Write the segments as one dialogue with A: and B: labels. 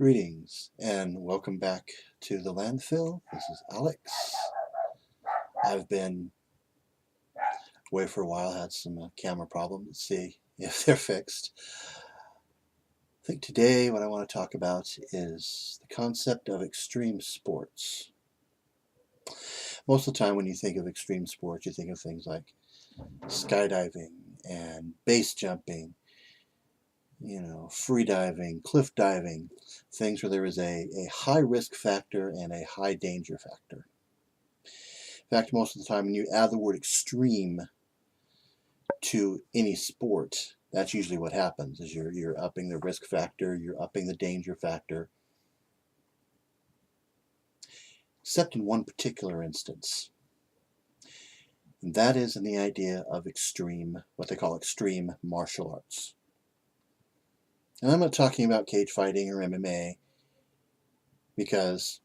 A: Greetings and welcome back to the landfill. This is Alex. I've been away for a while, had some camera problems. Let's see if they're fixed. I think today what I want to talk about is the concept of extreme sports. Most of the time when you think of extreme sports, you think of things like skydiving and base jumping, free diving, cliff diving, things where there is a high risk factor and a high danger factor. In fact, most of the time when you add the word extreme to any sport, that's usually what happens, is you're upping the risk factor, you're upping the danger factor. Except in one particular instance. And that is in the idea of extreme, what they call extreme martial arts. And I'm not talking about cage fighting or MMA, because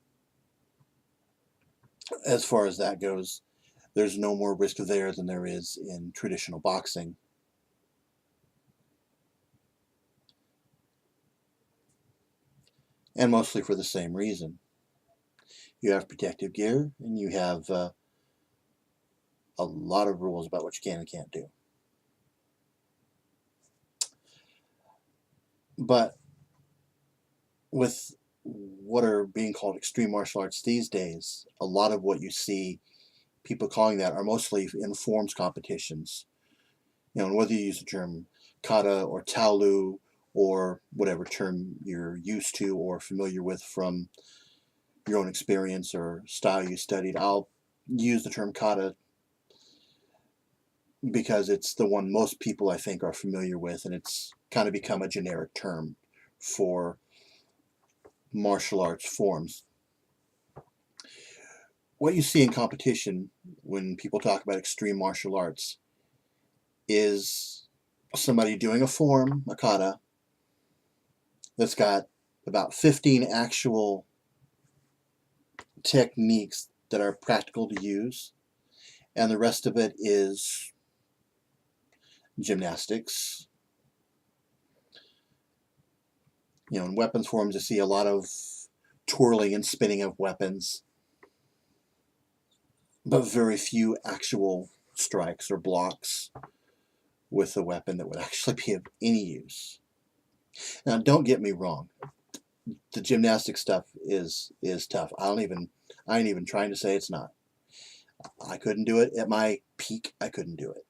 A: as far as that goes, there's no more risk there than there is in traditional boxing. And mostly for the same reason. You have protective gear, and you have a lot of rules about what you can and can't do. But with what are being called extreme martial arts these days, a lot of what you see people calling that are mostly in forms competitions. And whether you use the term kata or taolu or whatever term you're used to or familiar with from your own experience or style you studied, I'll use the term kata because it's the one most people I think are familiar with, and it's kind of become a generic term for martial arts forms. What you see in competition when people talk about extreme martial arts is somebody doing a form, a kata, that's got about 15 actual techniques that are practical to use, and the rest of it is gymnastics. In weapons forms, you see a lot of twirling and spinning of weapons, but very few actual strikes or blocks with the weapon that would actually be of any use. Now, don't get me wrong. The gymnastic stuff is tough. I ain't even trying to say it's not. I couldn't do it. At my peak, I couldn't do it.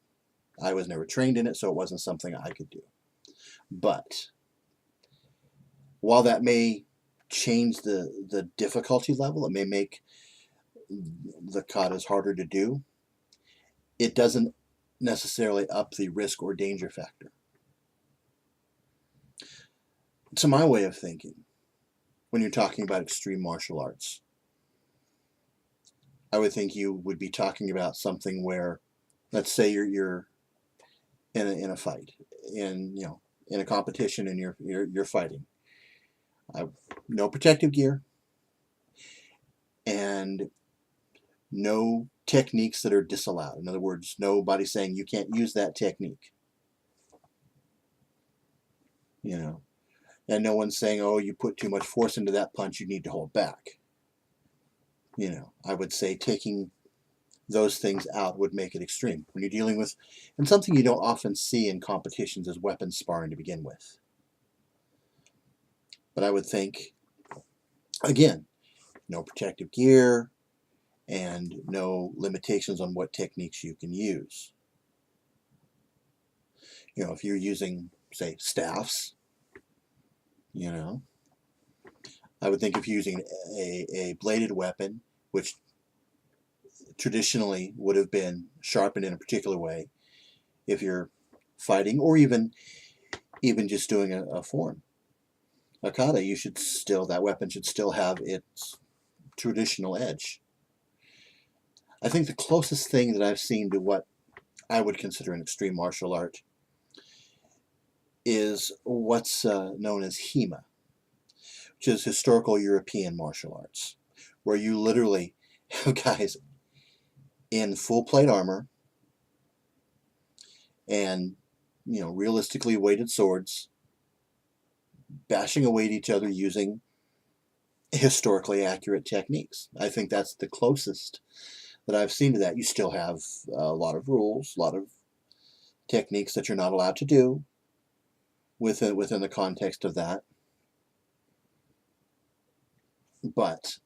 A: I was never trained in it, so it wasn't something I could do. But while that may change the difficulty level, it may make the katas harder to do, it doesn't necessarily up the risk or danger factor. To my way of thinking, when you're talking about extreme martial arts, I would think you would be talking about something where, let's say you're in a fight, in a competition, and you're fighting. No protective gear, and no techniques that are disallowed. In other words, nobody saying you can't use that technique. And no one's saying, oh, you put too much force into that punch, you need to hold back. I would say taking those things out would make it extreme. When you're dealing with, and something you don't often see in competitions is weapons sparring to begin with. But I would think, again, no protective gear and no limitations on what techniques you can use. If you're using, say, staffs, I would think if you're using a bladed weapon, which traditionally would have been sharpened in a particular way, if you're fighting or even just doing a form, a kata, that weapon should still have its traditional edge. I think the closest thing that I've seen to what I would consider an extreme martial art is what's known as HEMA, which is historical European martial arts, where you literally have guys in full plate armor and realistically weighted swords bashing away at each other using historically accurate techniques. I think that's the closest that I've seen to that. You still have a lot of rules, a lot of techniques that you're not allowed to do within the context of that. But,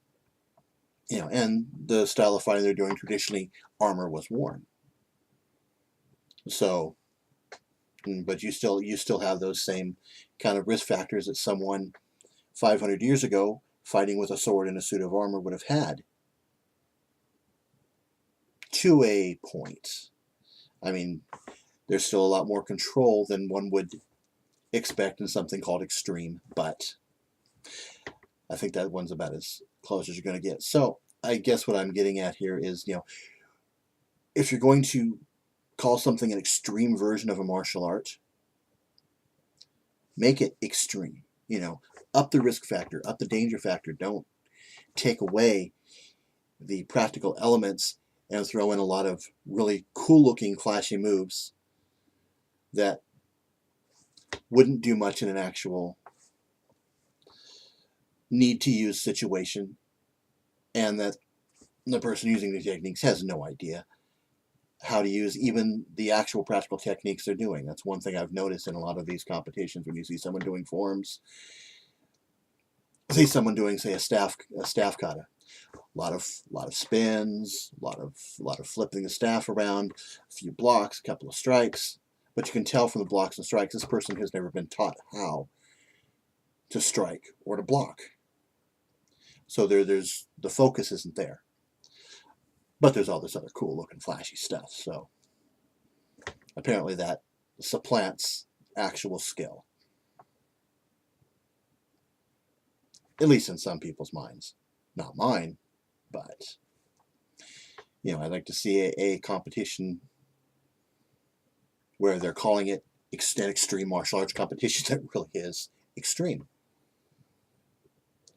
A: and the style of fighting they're doing, traditionally armor was worn. So, but you still have those same kind of risk factors that someone 500 years ago fighting with a sword and a suit of armor would have had. To a point. I mean, there's still a lot more control than one would expect in something called extreme, but I think that one's about as close as you're going to get. So I guess what I'm getting at here is, if you're going to call something an extreme version of a martial art, make it extreme. Up the risk factor, up the danger factor. Don't take away the practical elements and throw in a lot of really cool looking flashy moves that wouldn't do much in an actual need to use situation, and that the person using the techniques has no idea how to use even the actual practical techniques they're doing. That's one thing I've noticed in a lot of these competitions. When you see someone doing forms, see someone doing, say, a staff kata, a lot of spins, a lot of flipping the staff around, a few blocks, a couple of strikes. But you can tell from the blocks and strikes this person has never been taught how to strike or to block. So there's the focus isn't there. But there's all this other cool looking flashy stuff. So apparently that supplants actual skill. At least in some people's minds. Not mine, but I'd like to see a competition where they're calling it an extreme martial arts competition that really is extreme.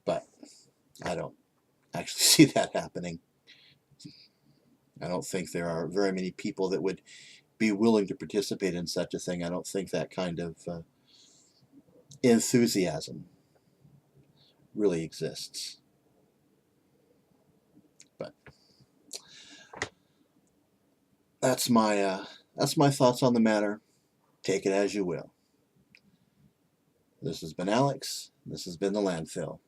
A: But I don't actually see that happening. I don't think there are very many people that would be willing to participate in such a thing. I don't think that kind of enthusiasm really exists. But that's my thoughts on the matter. Take it as you will. This has been Alex. This has been The Landfill.